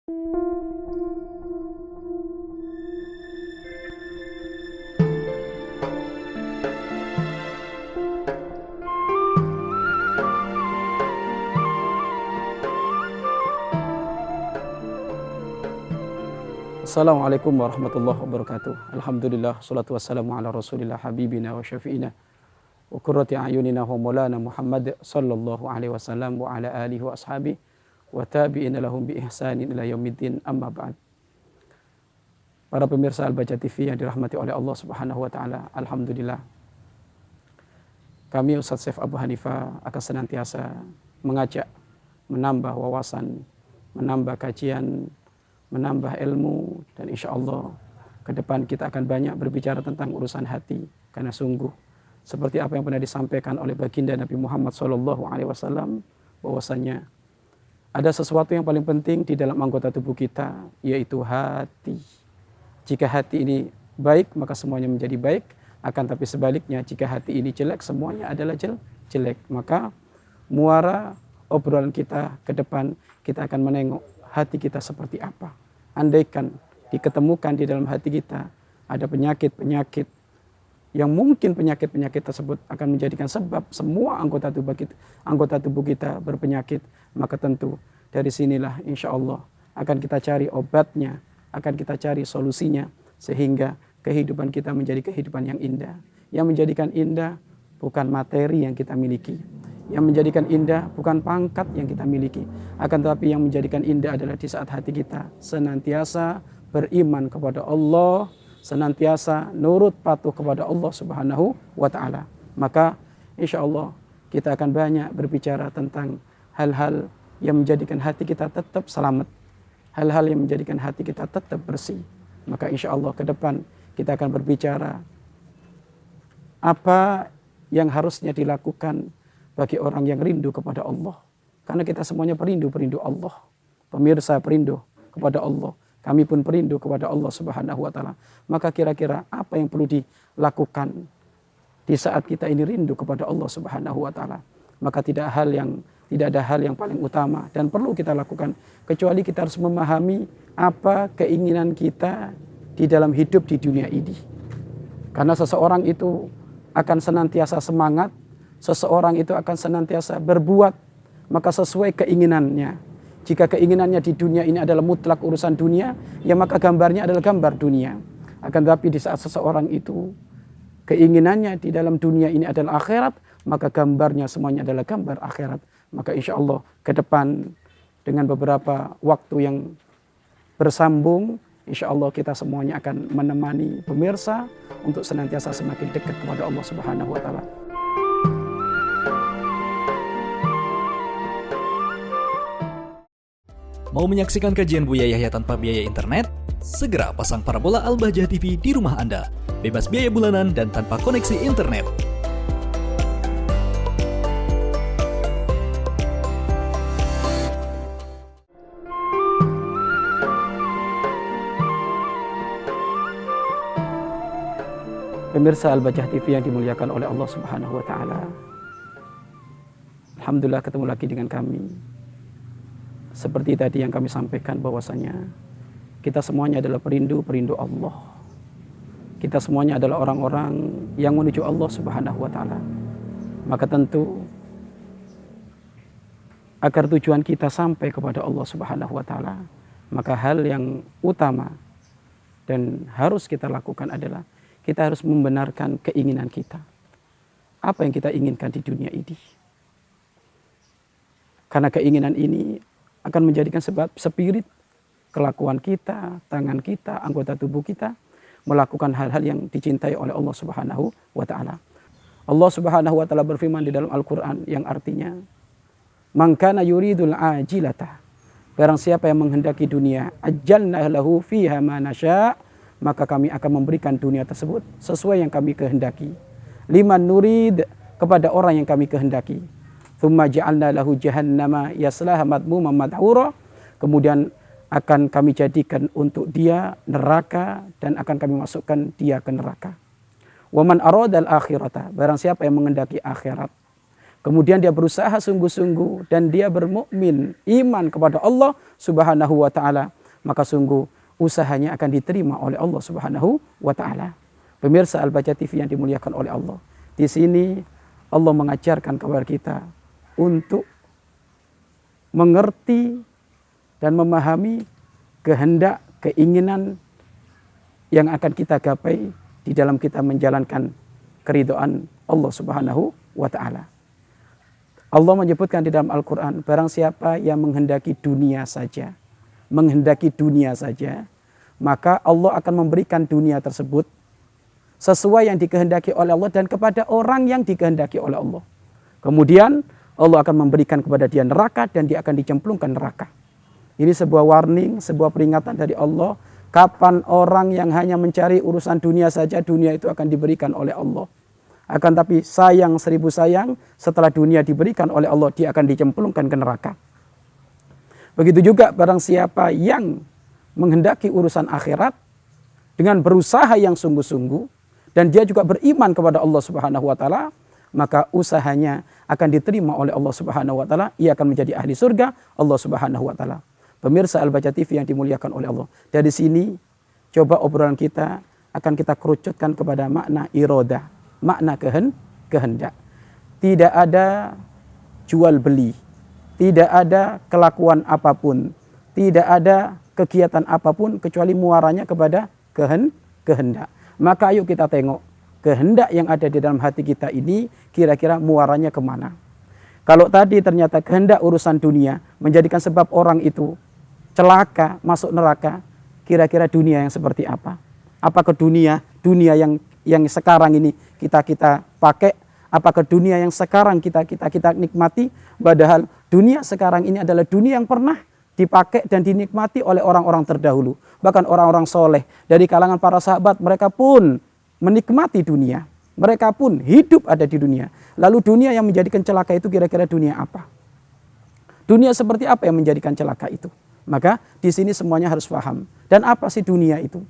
Assalamualaikum warahmatullahi wabarakatuh. Alhamdulillah, salatu wassalamu ala rasulillah habibina wa syafi'ina wa qurrati a'yunina wa maulana Muhammad sallallahu alaihi wasallam wa ala alihi wa ashabihi wa tabi'ina lahum bi ihsanin ila yaumiddin, amma ba'd. Para pemirsa Al-Baca TV yang dirahmati oleh Allah Subhanahu wa taala, alhamdulillah kami Ustaz Syekh Abu Hanifah akan senantiasa mengajak, menambah wawasan, menambah kajian, menambah ilmu, dan insya Allah ke depan kita akan banyak berbicara tentang urusan hati, karena sungguh seperti apa yang pernah disampaikan oleh baginda Nabi Muhammad SAW, bahwasanya ada sesuatu yang paling penting di dalam anggota tubuh kita, yaitu hati. Jika hati ini baik, maka semuanya menjadi baik. Akan tapi sebaliknya, jika hati ini jelek, semuanya adalah jelek. Maka muara obrolan kita ke depan, kita akan menengok hati kita seperti apa. Andaikan diketemukan di dalam hati kita ada penyakit-penyakit yang mungkin penyakit-penyakit tersebut akan menjadikan sebab semua anggota tubuh kita berpenyakit, maka tentu dari sinilah insya Allah akan kita cari obatnya, akan kita cari solusinya, sehingga kehidupan kita menjadi kehidupan yang indah. Yang menjadikan indah bukan materi yang kita miliki, yang menjadikan indah bukan pangkat yang kita miliki, akan tetapi yang menjadikan indah adalah di saat hati kita senantiasa beriman kepada Allah, senantiasa nurut patuh kepada Allah Subhanahu wa taala. Maka insya Allah kita akan banyak berbicara tentang hal-hal yang menjadikan hati kita tetap selamat, hal-hal yang menjadikan hati kita tetap bersih. Maka insya Allah ke depan kita akan berbicara apa yang harusnya dilakukan bagi orang yang rindu kepada Allah. Karena kita semuanya perindu Allah. Pemirsa perindu kepada Allah. Kami pun perindu kepada Allah Subhanahu wa taala. Maka kira-kira apa yang perlu dilakukan di saat kita ini rindu kepada Allah Subhanahu wa taala? Maka tidak ada hal yang paling utama dan perlu kita lakukan kecuali kita harus memahami apa keinginan kita di dalam hidup di dunia ini. Karena seseorang itu akan senantiasa semangat, seseorang itu akan senantiasa berbuat, maka sesuai keinginannya. Jika keinginannya di dunia ini adalah mutlak urusan dunia, ya maka gambarnya adalah gambar dunia. Akan tetapi di saat seseorang itu keinginannya di dalam dunia ini adalah akhirat, maka gambarnya semuanya adalah gambar akhirat. Maka insya Allah ke depan dengan beberapa waktu yang bersambung, insya Allah kita semuanya akan menemani pemirsa untuk senantiasa semakin dekat kepada Allah Subhanahu wa taala. Mau menyaksikan kajian Buya Yahya tanpa biaya internet? Segera pasang parabola Al-Bahjah TV di rumah Anda. Bebas biaya bulanan dan tanpa koneksi internet. Pemirsa Al-Bahjah TV yang dimuliakan oleh Allah Subhanahu wa taala. Alhamdulillah ketemu lagi dengan kami. Seperti tadi yang kami sampaikan bahwasanya kita semuanya adalah perindu Allah. Kita semuanya adalah orang-orang yang menuju Allah Subhanahu wa taala. Maka tentu agar tujuan kita sampai kepada Allah Subhanahu wa taala, maka hal yang utama dan harus kita lakukan adalah kita harus membenarkan keinginan kita. Apa yang kita inginkan di dunia ini? Karena keinginan ini akan menjadikan sebab spirit kelakuan kita, tangan kita, anggota tubuh kita melakukan hal-hal yang dicintai oleh Allah Subhanahu wa taala. Allah Subhanahu wa taala berfirman di dalam Al-Qur'an yang artinya, "Man kana yuridul ajilata." Barang siapa yang menghendaki dunia, ajjalna lahu fiha ma nasya', maka kami akan memberikan dunia tersebut sesuai yang kami kehendaki. Liman nurid, kepada orang yang kami kehendaki. Tsumma ja'alna lahu jahannama yaslaha madmuman madhura, kemudian akan kami jadikan untuk dia neraka dan akan kami masukkan dia ke neraka. Wa man aradal akhirata, barang siapa yang menghendaki akhirat, kemudian dia berusaha sungguh-sungguh dan dia bermukmin iman kepada Allah Subhanahu wa taala, maka sungguh usahanya akan diterima oleh Allah Subhanahu wa taala. Pemirsa Al-Baca TV yang dimuliakan oleh Allah. Di sini Allah mengajarkan kepada kita untuk mengerti dan memahami kehendak, keinginan yang akan kita gapai di dalam kita menjalankan keridhaan Allah Subhanahu wa taala. Allah menyebutkan di dalam Al-Qur'an, barang siapa yang menghendaki dunia saja, maka Allah akan memberikan dunia tersebut sesuai yang dikehendaki oleh Allah dan kepada orang yang dikehendaki oleh Allah. Kemudian Allah akan memberikan kepada dia neraka dan dia akan dicemplungkan neraka. Ini sebuah warning, sebuah peringatan dari Allah. Kapan orang yang hanya mencari urusan dunia saja, dunia itu akan diberikan oleh Allah. Akan tapi sayang 1000 sayang, setelah dunia diberikan oleh Allah, dia akan dicemplungkan ke neraka. Begitu juga barang siapa yang menghendaki urusan akhirat dengan berusaha yang sungguh-sungguh, dan dia juga beriman kepada Allah Subhanahu wa taala, maka usahanya akan diterima oleh Allah Subhanahu wa taala, ia akan menjadi ahli surga Allah Subhanahu wa taala. Pemirsa Al-Baca TV yang dimuliakan oleh Allah. Dari sini coba obrolan kita akan kita kerucutkan kepada makna irodah, makna kehendak. Tidak ada jual beli, tidak ada kelakuan apapun, tidak ada kegiatan apapun kecuali muaranya kepada kehendak. Maka ayo kita tengok kehendak yang ada di dalam hati kita ini kira-kira muaranya kemana. Kalau tadi ternyata kehendak urusan dunia menjadikan sebab orang itu celaka, masuk neraka, kira-kira dunia yang seperti apa? Apakah dunia yang sekarang ini kita pakai? Apakah dunia yang sekarang kita nikmati? Padahal dunia sekarang ini adalah dunia yang pernah dipakai dan dinikmati oleh orang-orang terdahulu. Bahkan orang-orang soleh dari kalangan para sahabat, mereka pun menikmati dunia. Mereka pun hidup ada di dunia. Lalu dunia yang menjadikan celaka itu kira-kira dunia apa? Dunia seperti apa yang menjadikan celaka itu? Maka di sini semuanya harus paham. Dan apa sih dunia itu?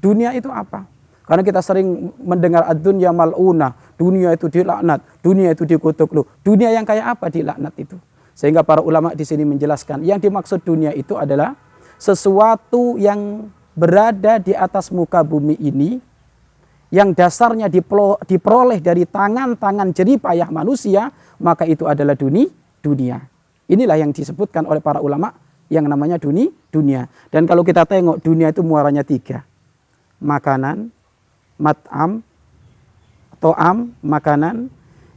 Dunia itu apa? Karena kita sering mendengar ad-dunya mal'una, dunia itu dilaknat, dunia itu dikutuk loh. Dunia yang kayak apa dilaknat itu? Sehingga para ulama di sini menjelaskan, yang dimaksud dunia itu adalah sesuatu yang berada di atas muka bumi ini, yang dasarnya diperoleh dari tangan-tangan jerih payah manusia, maka itu adalah dunia. Inilah yang disebutkan oleh para ulama yang namanya dunia. Dan kalau kita tengok dunia itu muaranya 3. Makanan, mat'am, to'am, makanan.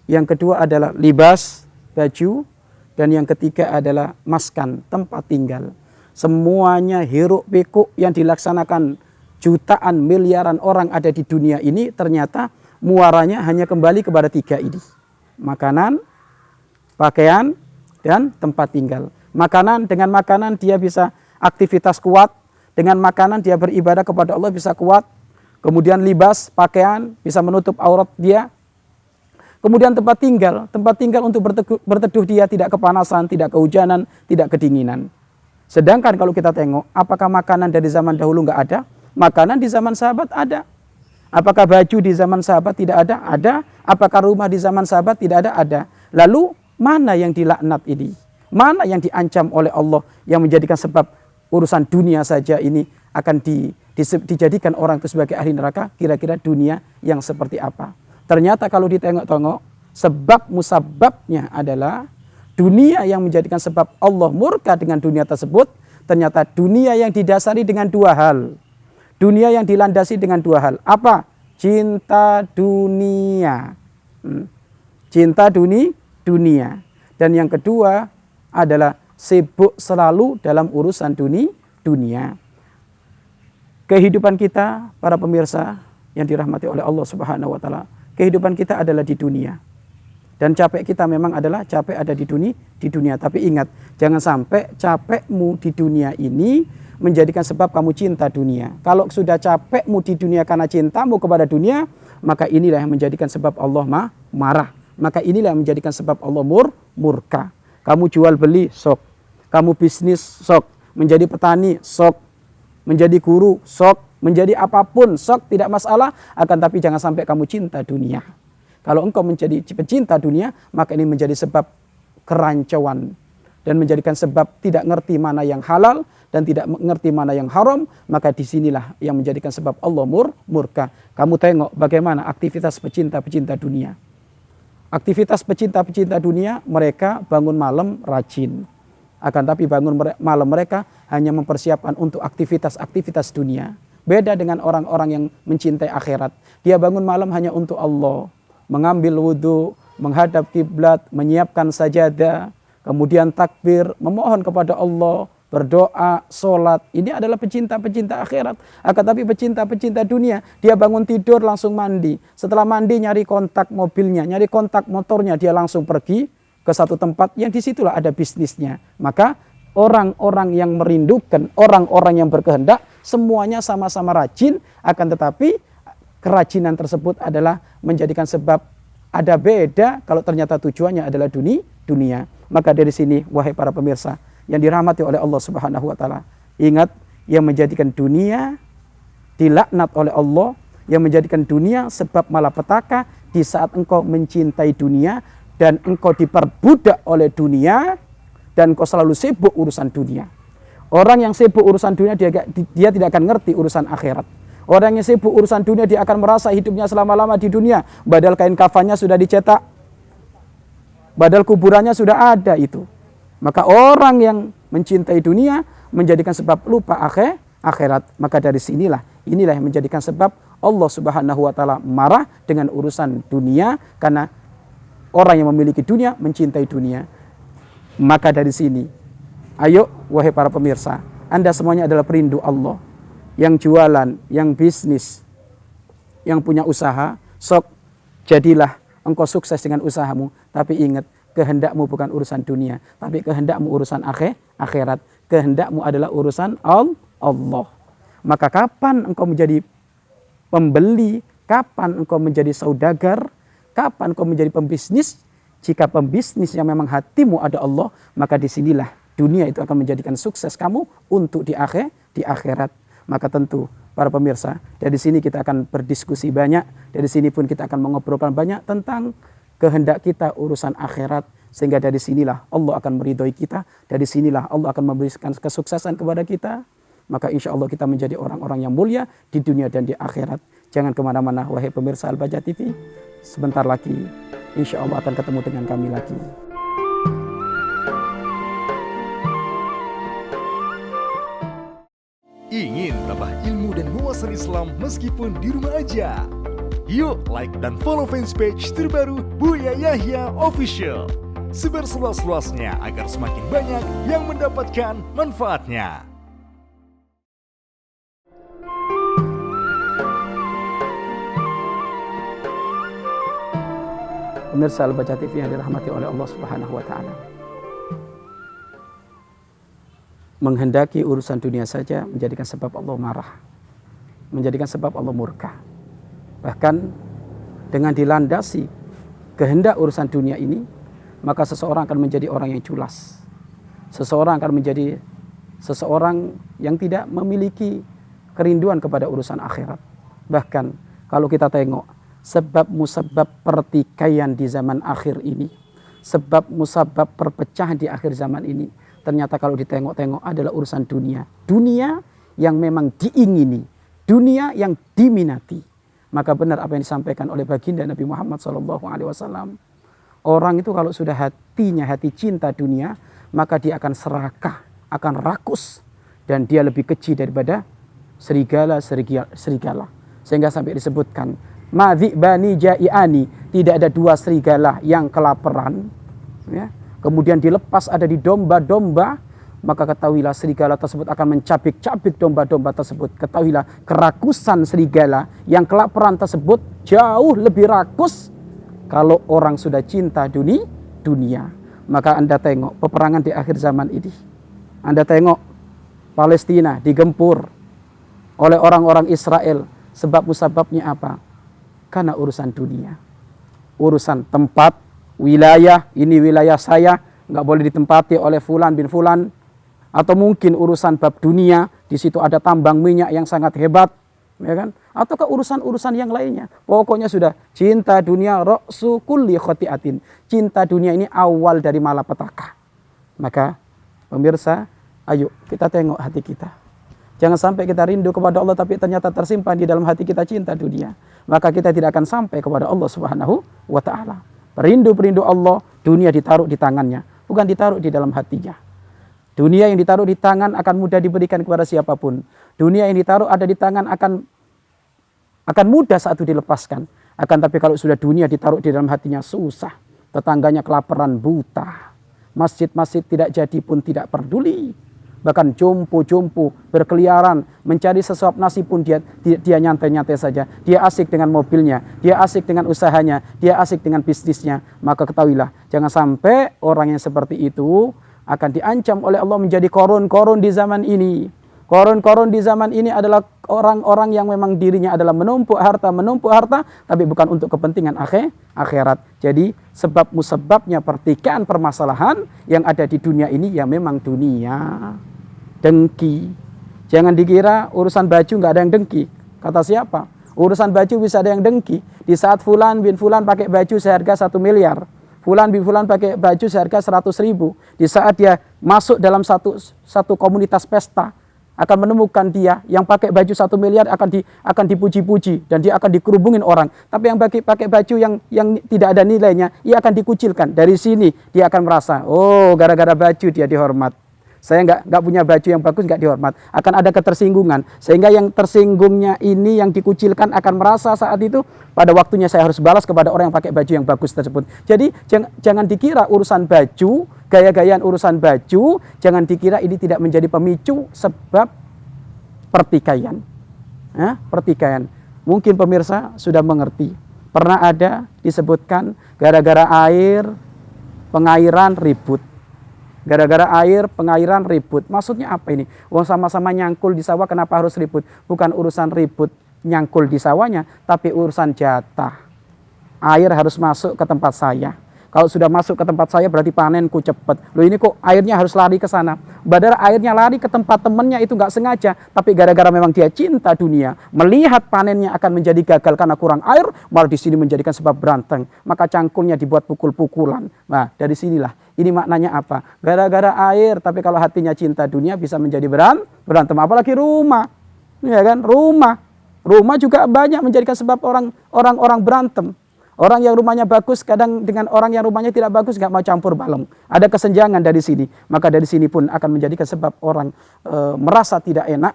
Yang kedua adalah libas, baju. Dan yang ketiga adalah maskan, tempat tinggal. Semuanya hiruk pikuk yang dilaksanakan jutaan miliaran orang ada di dunia ini ternyata muaranya hanya kembali kepada 3 ini. Makanan, pakaian, dan tempat tinggal. Makanan, dengan makanan dia bisa aktivitas kuat. Dengan makanan dia beribadah kepada Allah bisa kuat. Kemudian libas, pakaian, bisa menutup aurat dia. Kemudian tempat tinggal untuk berteduh dia tidak kepanasan, tidak kehujanan, tidak kedinginan. Sedangkan kalau kita tengok, apakah makanan dari zaman dahulu nggak ada? Makanan di zaman sahabat ada. Apakah baju di zaman sahabat tidak ada? Ada. Apakah rumah di zaman sahabat tidak ada? Ada. Lalu mana yang dilaknat ini? Mana yang diancam oleh Allah yang menjadikan sebab urusan dunia saja ini akan dijadikan orang itu sebagai ahli neraka? Kira-kira dunia yang seperti apa? Ternyata kalau ditengok-tengok, sebab musababnya adalah dunia yang menjadikan sebab Allah murka dengan dunia tersebut. Ternyata dunia yang didasari dengan 2 hal. Dunia yang dilandasi dengan 2 hal. Apa? Cinta dunia. Cinta dunia. Dan yang kedua adalah sibuk selalu dalam urusan dunia. Kehidupan kita, para pemirsa yang dirahmati oleh Allah Subhanahu wa taala, kehidupan kita adalah di dunia. Dan capek kita memang adalah capek ada di dunia. Tapi ingat, jangan sampai capekmu di dunia ini menjadikan sebab kamu cinta dunia. Kalau sudah capekmu di dunia karena cintamu kepada dunia, maka inilah yang menjadikan sebab Allah marah. Maka inilah yang menjadikan sebab Allah murka. Kamu jual beli, sok. Kamu bisnis, sok. Menjadi petani, sok. Menjadi guru, sok. Menjadi apapun, sok, tidak masalah. Akan tapi jangan sampai kamu cinta dunia. Kalau engkau menjadi pecinta dunia, maka ini menjadi sebab kerancauan. Dan menjadikan sebab tidak ngerti mana yang halal dan tidak mengerti mana yang haram, maka disinilah yang menjadikan sebab Allah murka. Kamu tengok bagaimana aktivitas pecinta-pecinta dunia. Aktivitas pecinta-pecinta dunia, mereka bangun malam rajin. Akan tapi bangun malam mereka hanya mempersiapkan untuk aktivitas-aktivitas dunia. Beda dengan orang-orang yang mencintai akhirat. Dia bangun malam hanya untuk Allah. Mengambil wudhu, menghadap kiblat, menyiapkan sajadah, kemudian takbir, memohon kepada Allah, berdoa, sholat. Ini adalah pecinta-pecinta akhirat. Akan tapi pecinta-pecinta dunia, dia bangun tidur langsung mandi. Setelah mandi nyari kontak mobilnya, nyari kontak motornya, dia langsung pergi ke satu tempat yang disitulah ada bisnisnya. Maka orang-orang yang merindukan, orang-orang yang berkehendak, semuanya sama-sama rajin. Akan tetapi kerajinan tersebut adalah menjadikan sebab ada beda kalau ternyata tujuannya adalah dunia. Maka dari sini, wahai para pemirsa yang dirahmati oleh Allah Subhanahu wa taala, ingat, yang menjadikan dunia dilaknat oleh Allah, yang menjadikan dunia sebab malapetaka di saat engkau mencintai dunia dan engkau diperbudak oleh dunia dan engkau selalu sibuk urusan dunia. Orang yang sibuk urusan dunia dia tidak akan ngerti urusan akhirat. Orang yang sibuk urusan dunia dia akan merasa hidupnya selama-lama di dunia, badal kain kafannya sudah dicetak, badal kuburannya sudah ada itu. Maka orang yang mencintai dunia menjadikan sebab lupa akhirat. Maka dari inilah yang menjadikan sebab Allah Subhanahu wa taala marah dengan urusan dunia, karena orang yang memiliki dunia mencintai dunia. Maka dari sini, ayo wahai para pemirsa, Anda semuanya adalah perindu Allah. Yang jualan, yang bisnis, yang punya usaha, sok jadilah engkau sukses dengan usahamu. Tapi ingat, kehendakmu bukan urusan dunia, tapi kehendakmu urusan akhirat. Kehendakmu adalah urusan Allah. Maka kapan engkau menjadi pembeli, kapan engkau menjadi saudagar, kapan engkau menjadi pembisnis? Jika pembisnis yang memang hatimu ada Allah, maka disinilah dunia itu akan menjadikan sukses kamu untuk di akhirat. Maka tentu para pemirsa, dari sini kita akan berdiskusi banyak, dari sini pun kita akan mengobrolkan banyak tentang kehendak kita urusan akhirat, sehingga dari sinilah Allah akan meridhoi kita, dari sinilah Allah akan memberikan kesuksesan kepada kita. Maka insya Allah kita menjadi orang-orang yang mulia di dunia dan di akhirat. Jangan kemana-mana wahai pemirsa Al-Bahjah TV, sebentar lagi insya Allah akan ketemu dengan kami lagi. Ingin tambah ilmu dan wawasan Islam meskipun di rumah aja? Yuk like dan follow fanspage terbaru Buya Yahya Official. Sebar seluas-luasnya agar semakin banyak yang mendapatkan manfaatnya. Pemirsa Al-Bahjah TV yang dirahmati oleh Allah Subhanahu wa taala. Menghendaki urusan dunia saja menjadikan sebab Allah marah, menjadikan sebab Allah murka. Bahkan dengan dilandasi kehendak urusan dunia ini, maka seseorang akan menjadi orang yang culas. Seseorang akan menjadi seseorang yang tidak memiliki kerinduan kepada urusan akhirat. Bahkan kalau kita tengok sebab musabab pertikaian di zaman akhir ini, sebab musabab perpecahan di akhir zaman ini, ternyata kalau ditengok-tengok adalah urusan dunia. Dunia yang memang diingini, dunia yang diminati. Maka benar apa yang disampaikan oleh baginda Nabi Muhammad SAW. Orang itu kalau sudah hatinya hati cinta dunia, maka dia akan serakah, akan rakus, dan dia lebih keji daripada serigala. Sehingga sampai disebutkan, madhi'bani ja'iani, tidak ada dua serigala yang kelaparan, ya, kemudian dilepas ada di domba-domba, maka ketahuilah serigala tersebut akan mencabik-cabik domba-domba tersebut. Ketahuilah kerakusan serigala yang kelaparan tersebut jauh lebih rakus kalau orang sudah cinta dunia. Maka Anda tengok peperangan di akhir zaman ini. Anda tengok Palestina digempur oleh orang-orang Israel. Sebab musababnya apa? Karena urusan dunia. Urusan tempat, wilayah, ini wilayah saya, nggak boleh ditempati oleh fulan bin fulan. Atau mungkin urusan bab dunia, di situ ada tambang minyak yang sangat hebat, ya kan? Atau ke urusan-urusan yang lainnya. Pokoknya sudah cinta dunia ra'su kulli khati'atin. Cinta dunia ini awal dari malapetaka. Maka pemirsa, Ayo kita tengok hati kita. Jangan sampai kita rindu kepada Allah tapi ternyata tersimpan di dalam hati kita cinta dunia. Maka kita tidak akan sampai kepada Allah Subhanahu wa ta'ala. Perindu Allah, dunia ditaruh di tangannya, bukan ditaruh di dalam hatinya. Dunia yang ditaruh di tangan akan mudah diberikan kepada siapapun. Dunia yang ditaruh ada di tangan akan mudah saat itu dilepaskan. Akan tapi kalau sudah dunia ditaruh di dalam hatinya susah. Tetangganya kelaparan buta. Masjid-masjid tidak jadi pun tidak peduli. Bahkan jompo-jompo berkeliaran mencari sesuap nasi pun dia nyantai-nyantai saja. Dia asik dengan mobilnya, dia asik dengan usahanya, dia asik dengan bisnisnya. Maka ketahuilah, jangan sampai orang yang seperti itu akan diancam oleh Allah menjadi korun-korun di zaman ini. Korun-korun di zaman ini adalah orang-orang yang memang dirinya adalah menumpuk harta, tapi bukan untuk kepentingan akhirat. Jadi sebab musababnya pertikaian permasalahan yang ada di dunia ini ya memang dunia. Dengki. Jangan dikira urusan baju nggak ada yang dengki. Kata siapa? Urusan baju bisa ada yang dengki. Di saat Fulan bin Fulan pakai baju seharga 1 miliar. Fulan bin Fulan pakai baju seharga 100.000. Di saat dia masuk dalam satu komunitas pesta, akan menemukan dia yang pakai baju 1 miliar akan dipuji-puji dan dia akan dikerubungin orang. Tapi yang pakai baju yang tidak ada nilainya, ia akan dikucilkan. Dari sini dia akan merasa, oh gara-gara baju dia dihormat. Saya nggak punya baju yang bagus, nggak dihormat. Akan ada ketersinggungan. Sehingga yang tersinggungnya ini, yang dikucilkan akan merasa saat itu, pada waktunya saya harus balas kepada orang yang pakai baju yang bagus tersebut. Jadi jangan dikira urusan baju, gaya-gayaan urusan baju, jangan dikira ini tidak menjadi pemicu sebab pertikaian. Pertikaian. Mungkin pemirsa sudah mengerti. Pernah ada disebutkan gara-gara pengairan ribut. Gara-gara pengairan ribut. Maksudnya apa ini? Wong sama-sama nyangkul di sawah, kenapa harus ribut? Bukan urusan ribut nyangkul di sawahnya, tapi urusan jatah. Air harus masuk ke tempat saya. Kalau sudah masuk ke tempat saya berarti panenku cepat. Loh ini kok airnya harus lari ke sana. Padahal airnya lari ke tempat temannya itu nggak sengaja. Tapi gara-gara memang dia cinta dunia, melihat panennya akan menjadi gagal karena kurang air, malah di sini menjadikan sebab berantem. Maka cangkulnya dibuat pukul-pukulan. Nah dari sinilah. Ini maknanya apa? Gara-gara air, tapi kalau hatinya cinta dunia bisa menjadi berantem. Apalagi rumah. Ya kan? Rumah juga banyak menjadikan sebab orang berantem. Orang yang rumahnya bagus kadang dengan orang yang rumahnya tidak bagus nggak mau campur balong. Ada kesenjangan dari sini. Maka dari sini pun akan menjadikan sebab orang merasa tidak enak.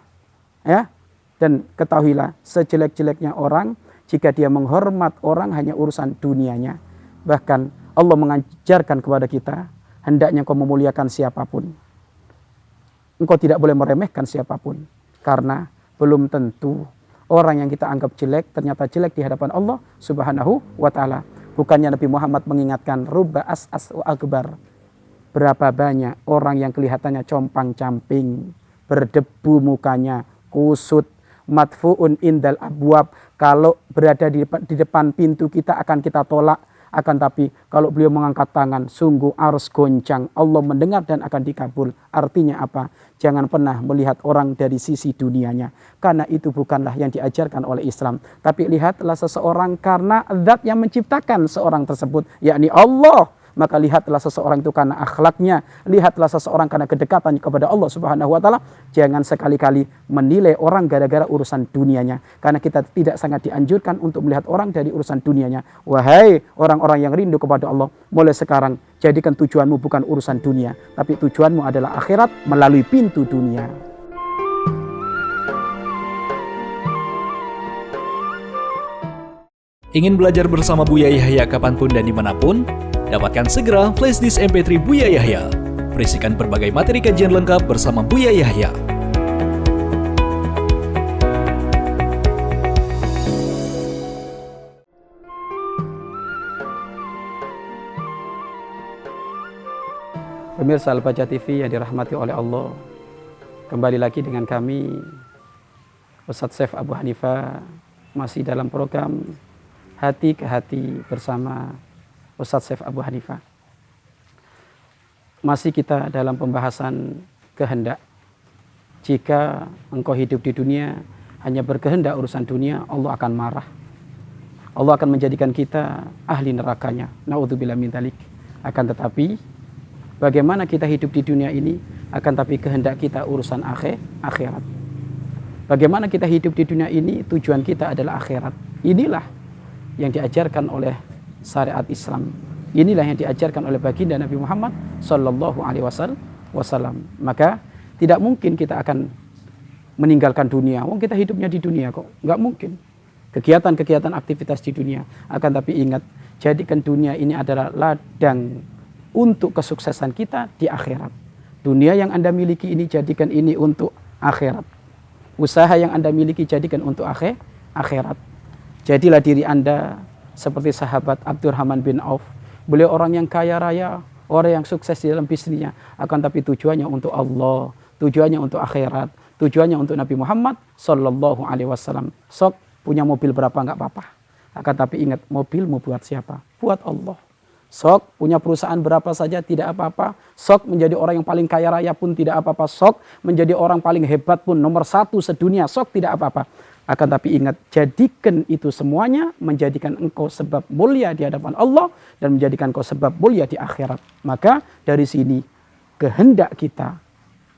Ya. Dan ketahuilah sejelek-jeleknya orang jika dia menghormat orang hanya urusan dunianya. Bahkan Allah mengajarkan kepada kita hendaknya engkau memuliakan siapapun. Engkau tidak boleh meremehkan siapapun. Karena belum tentu orang yang kita anggap jelek ternyata jelek di hadapan Allah Subhanahu wa ta'ala. Bukannya Nabi Muhammad mengingatkan rubba as'as wa akbar. Berapa banyak orang yang kelihatannya compang-camping, berdebu mukanya, kusut, madfu'un indal abwab. Kalau berada di depan pintu kita akan kita tolak. Akan tapi kalau beliau mengangkat tangan, sungguh arus goncang. Allah mendengar dan akan dikabul. Artinya apa? Jangan pernah melihat orang dari sisi dunianya. Karena itu bukanlah yang diajarkan oleh Islam. Tapi lihatlah seseorang karena zat yang menciptakan seorang tersebut. Yakni Allah. Maka lihatlah seseorang itu karena akhlaknya. Lihatlah seseorang karena kedekatannya kepada Allah Subhanahu wa ta'ala. Jangan sekali-kali menilai orang gara-gara urusan dunianya. Karena kita tidak sangat dianjurkan untuk melihat orang dari urusan dunianya. Wahai orang-orang yang rindu kepada Allah, mulai sekarang jadikan tujuanmu bukan urusan dunia, tapi tujuanmu adalah akhirat melalui pintu dunia. Ingin belajar bersama Buya Yahya kapanpun dan dimanapun? Dapatkan segera flashdisk MP3 Buya Yahya. Berisikan berbagai materi kajian lengkap bersama Buya Yahya. Pemirsa Al-Baja TV yang dirahmati oleh Allah, kembali lagi dengan kami Ustadz Saif Abu Hanifah masih dalam program Hati ke Hati bersama Ustadz Saif Abu Hanifah. Masih kita dalam pembahasan kehendak. Jika engkau hidup di dunia hanya berkehendak urusan dunia, Allah akan marah. Allah akan menjadikan kita ahli nerakanya. Na'udzubillah min dzalik. Akan tetapi bagaimana kita hidup di dunia ini akan tapi kehendak kita urusan akhirat. Bagaimana kita hidup di dunia ini, tujuan kita adalah akhirat. Inilah yang diajarkan oleh syariat Islam. Inilah yang diajarkan oleh baginda Nabi Muhammad sallallahu alaihi wasallam. Maka tidak mungkin kita akan meninggalkan dunia. Wong kita hidupnya di dunia kok. Enggak mungkin. Kegiatan-kegiatan aktivitas di dunia. Akan tapi ingat, jadikan dunia ini adalah ladang untuk kesuksesan kita di akhirat. Dunia yang Anda miliki ini, jadikan ini untuk akhirat. Usaha yang Anda miliki, jadikan untuk akhirat. Jadilah diri Anda seperti sahabat Abdurrahman bin Auf. Beliau orang yang kaya raya, orang yang sukses di dalam bisnisnya. Akan tapi tujuannya untuk Allah, tujuannya untuk akhirat, tujuannya untuk Nabi Muhammad sallallahu alaihi wasallam. Sok punya mobil berapa enggak apa-apa. Akan tapi ingat, mobil mau buat siapa? Buat Allah. Sok punya perusahaan berapa saja tidak apa-apa. Sok menjadi orang yang paling kaya raya pun tidak apa-apa. Sok menjadi orang paling hebat pun, nomor 1 sedunia, sok tidak apa-apa. Akan tapi ingat, jadikan itu semuanya menjadikan engkau sebab mulia di hadapan Allah dan menjadikan engkau sebab mulia di akhirat. Maka dari sini kehendak kita,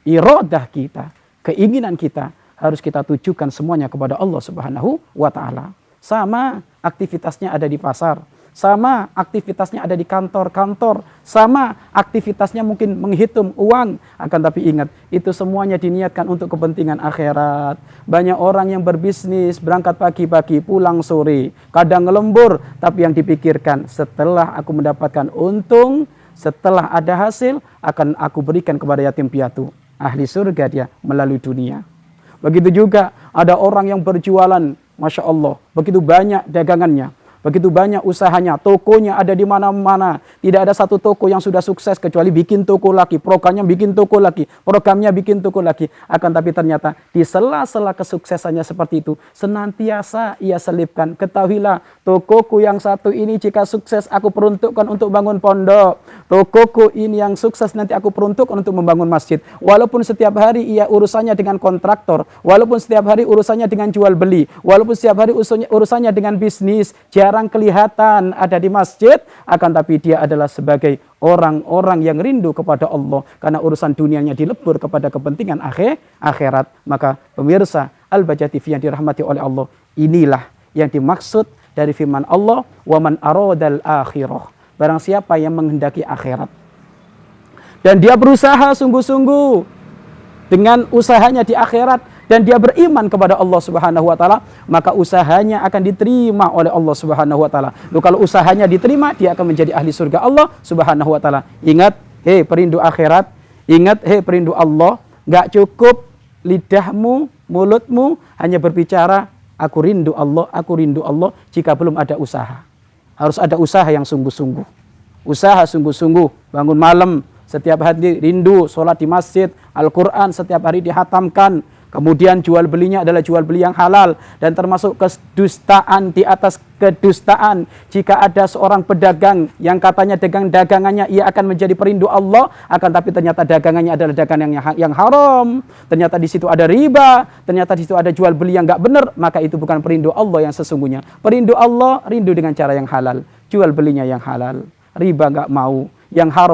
iradah kita, keinginan kita harus kita tujukan semuanya kepada Allah Subhanahu wa taala. Sama aktivitasnya ada di pasar, sama aktivitasnya ada di kantor-kantor, sama aktivitasnya mungkin menghitung uang. Akan tapi ingat, itu semuanya diniatkan untuk kepentingan akhirat. Banyak orang yang berbisnis, berangkat pagi-pagi, pulang sore, kadang ngelembur, tapi yang dipikirkan, setelah aku mendapatkan untung, setelah ada hasil, akan aku berikan kepada yatim piatu. Ahli surga dia melalui dunia. Begitu juga ada orang yang berjualan, Masya Allah, begitu banyak dagangannya, begitu banyak usahanya, tokonya ada di mana-mana. Tidak ada satu toko yang sudah sukses kecuali bikin toko lagi, programnya bikin toko lagi, programnya bikin toko lagi. Akan tapi ternyata di sela-sela kesuksesannya seperti itu, senantiasa ia selipkan, ketahuilah, tokoku yang satu ini jika sukses aku peruntukkan untuk bangun pondok. Tokoku ini yang sukses nanti aku peruntukkan untuk membangun masjid. Walaupun setiap hari ia urusannya dengan kontraktor, walaupun setiap hari urusannya dengan jual beli, walaupun setiap hari urusannya dengan bisnis, jarang kelihatan ada di masjid, akan tapi dia adalah sebagai orang-orang yang rindu kepada Allah karena urusan dunianya dilebur kepada kepentingan akhirat. Maka pemirsa Al-Baja TV yang dirahmati oleh Allah, inilah yang dimaksud dari firman Allah, wa man aradal akhirah. Barang siapa yang menghendaki akhirat dan dia berusaha sungguh-sungguh dengan usahanya di akhirat, dan dia beriman kepada Allah Subhanahu wa taala, maka usahanya akan diterima oleh Allah Subhanahu wa taala. Kalau usahanya diterima, dia akan menjadi ahli surga Allah Subhanahu wa taala. Ingat, hei perindu akhirat, ingat, hei perindu Allah, enggak cukup lidahmu, mulutmu hanya berbicara aku rindu Allah jika belum ada usaha. Harus ada usaha yang sungguh-sungguh. Usaha sungguh-sungguh, bangun malam, setiap hari rindu, sholat di masjid, Al-Quran setiap hari dihatamkan. Kemudian jual belinya adalah jual beli yang halal. Dan termasuk kedustaan di atas kedustaan. Jika ada seorang pedagang yang katanya dagangannya ia akan menjadi perindu Allah, akan tapi ternyata dagangannya adalah dagangan yang haram. Ternyata di situ ada riba, ternyata di situ ada jual beli yang enggak benar, maka itu bukan perindu Allah yang sesungguhnya. Perindu Allah, rindu dengan cara yang halal. Jual belinya yang halal. Riba enggak mau. Yang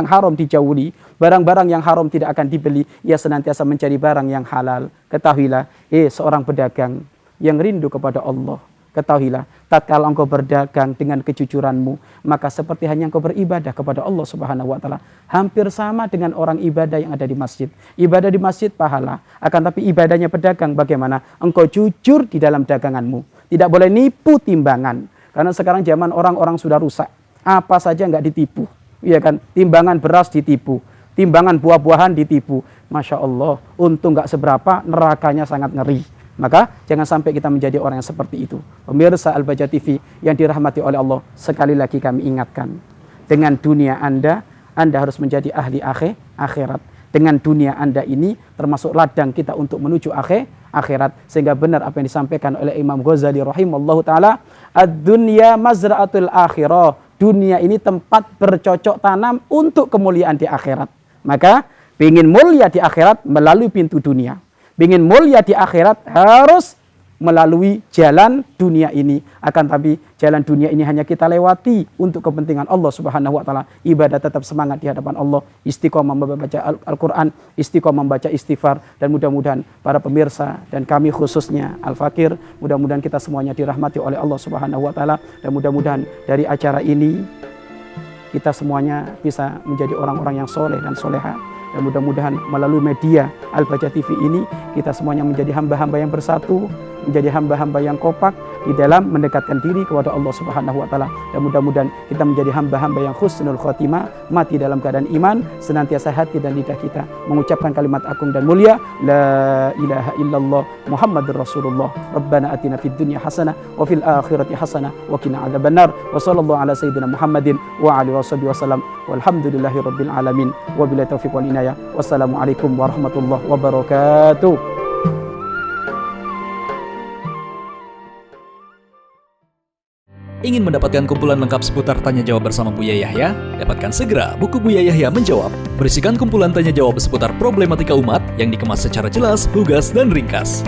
haram dijauhi, barang-barang yang haram tidak akan dibeli, ia senantiasa mencari barang yang halal. Ketahuilah, seorang pedagang yang rindu kepada Allah, ketahuilah, tatkala engkau berdagang dengan kejujuranmu, maka seperti hanya engkau beribadah kepada Allah Subhanahu wa taala, hampir sama dengan orang ibadah yang ada di masjid. Ibadah di masjid pahala, akan tapi ibadahnya pedagang bagaimana? Engkau jujur di dalam daganganmu, tidak boleh nipu timbangan, karena sekarang zaman orang-orang sudah rusak. Apa saja nggak ditipu, ya kan? Timbangan beras ditipu, timbangan buah-buahan ditipu. Masya Allah, untung nggak seberapa, nerakanya sangat ngeri. Maka jangan sampai kita menjadi orang yang seperti itu. Pemirsa Al-Baja TV yang dirahmati oleh Allah, sekali lagi kami ingatkan, dengan dunia Anda harus menjadi ahli akhirat. Dengan dunia Anda ini termasuk ladang kita untuk menuju akhirat. Sehingga benar apa yang disampaikan oleh Imam Ghazali rahimallahu ta'ala, ad-dunya mazra'atul akhirah. Dunia ini tempat bercocok tanam untuk kemuliaan di akhirat. Maka ingin mulia di akhirat melalui pintu dunia. Ingin mulia di akhirat harus melalui jalan dunia ini. Akan tapi jalan dunia ini hanya kita lewati untuk kepentingan Allah Subhanahu wa taala. Ibadah tetap semangat di hadapan Allah, istiqomah membaca Al-Qur'an, istiqomah membaca istighfar, dan mudah-mudahan para pemirsa dan kami khususnya Al-Fakir, mudah-mudahan kita semuanya dirahmati oleh Allah Subhanahu wa taala, dan mudah-mudahan dari acara ini kita semuanya bisa menjadi orang-orang yang soleh dan soleha. Dan mudah-mudahan melalui media Al-Baca TV ini kita semuanya menjadi hamba-hamba yang bersatu, menjadi hamba-hamba yang kompak di dalam mendekatkan diri kepada Allah Subhanahu wa taala. Dan mudah-mudahan kita menjadi hamba-hamba yang husnul khotimah, mati dalam keadaan iman, senantiasa hati dan lidah kita mengucapkan kalimat agung dan mulia, la ilaha illallah Muhammadur Rasulullah. Rabbana atina fid dunya hasanah wa fil akhirati hasanah wa qina adzabannar. Wa sallallahu ala sayyidina Muhammadin wa alihi wasallam. Walhamdulillahi rabbil alamin. Wabillahi taufiq wal inayah. Wassalamualaikum warahmatullahi wabarakatuh. Ingin mendapatkan kumpulan lengkap seputar Tanya Jawab bersama Buya Yahya? Dapatkan segera buku Buya Yahya Menjawab. Berisikan kumpulan tanya jawab seputar problematika umat yang dikemas secara jelas, lugas, dan ringkas.